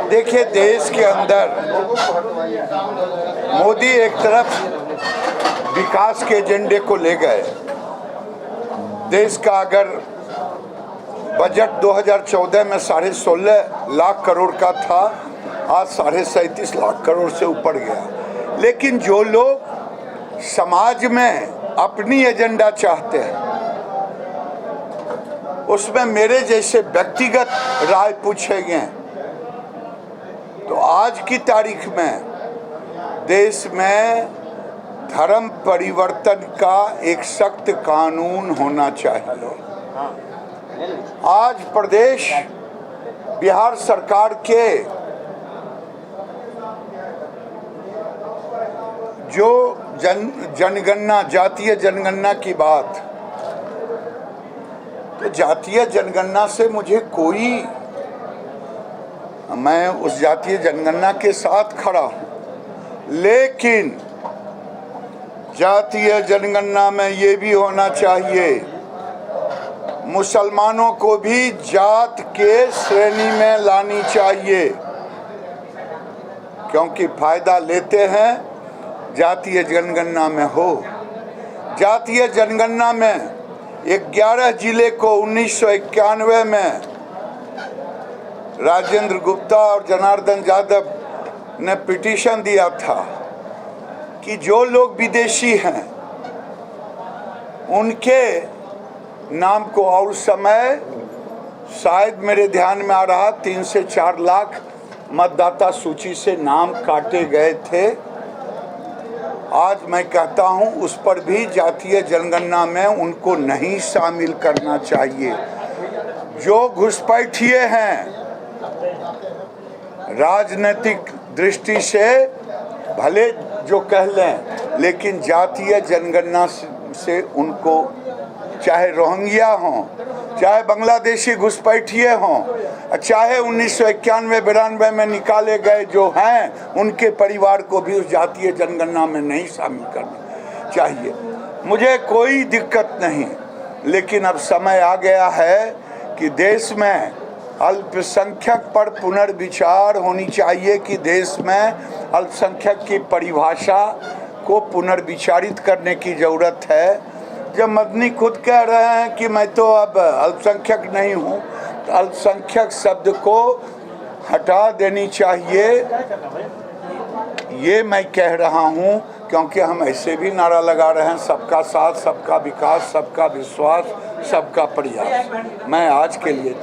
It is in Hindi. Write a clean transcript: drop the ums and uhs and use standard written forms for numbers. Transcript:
देखिए, देश के अंदर मोदी एक तरफ विकास के एजेंडे को ले गए। देश का अगर बजट 2014 में 16.5 लाख करोड़ का था, आज 37.5 लाख करोड़ से ऊपर गया। लेकिन जो लोग समाज में अपनी एजेंडा चाहते हैं, उसमें मेरे जैसे व्यक्तिगत राय पूछे गए, तो आज की तारीख में देश में धर्म परिवर्तन का एक सख्त कानून होना चाहिए। आज प्रदेश बिहार सरकार के जो जनगणना, जातीय जनगणना की बात, तो जातीय जनगणना से मुझे कोई, मैं उस जातीय जनगणना के साथ खड़ा हूं, लेकिन जातीय जनगणना में ये भी होना चाहिए मुसलमानों को भी जात के श्रेणी में लानी चाहिए, क्योंकि फायदा लेते हैं जातीय जनगणना में हो। जातीय जनगणना में 11 जिले को 1991 में राजेंद्र गुप्ता और जनार्दन यादव ने पिटीशन दिया था कि जो लोग विदेशी हैं उनके नाम को, और समय शायद मेरे ध्यान में आ रहा 3 से 4 लाख मतदाता सूची से नाम काटे गए थे। आज मैं कहता हूं उस पर भी जातीय जनगणना में उनको नहीं शामिल करना चाहिए। जो घुसपैठिए हैं, राजनीतिक दृष्टि से भले जो कह लें, लेकिन जातीय जनगणना से उनको, चाहे रोहिंग्या हों, चाहे बांग्लादेशी घुसपैठिए हों, चाहे 1991-92 में निकाले गए जो हैं, उनके परिवार को भी उस जातीय जनगणना में नहीं शामिल करना चाहिए। मुझे कोई दिक्कत नहीं, लेकिन अब समय आ गया है कि देश में अल्पसंख्यक पर पुनर्विचार होनी चाहिए, कि देश में अल्पसंख्यक की परिभाषा को पुनर्विचारित करने की ज़रूरत है। जब मदनी खुद कह रहे हैं कि मैं तो अब अल्पसंख्यक नहीं हूँ, तो अल्पसंख्यक शब्द को हटा देनी चाहिए, ये मैं कह रहा हूँ, क्योंकि हम ऐसे भी नारा लगा रहे हैं, सबका साथ, सबका विकास, सबका विश्वास, सबका प्रयास। मैं आज के लिए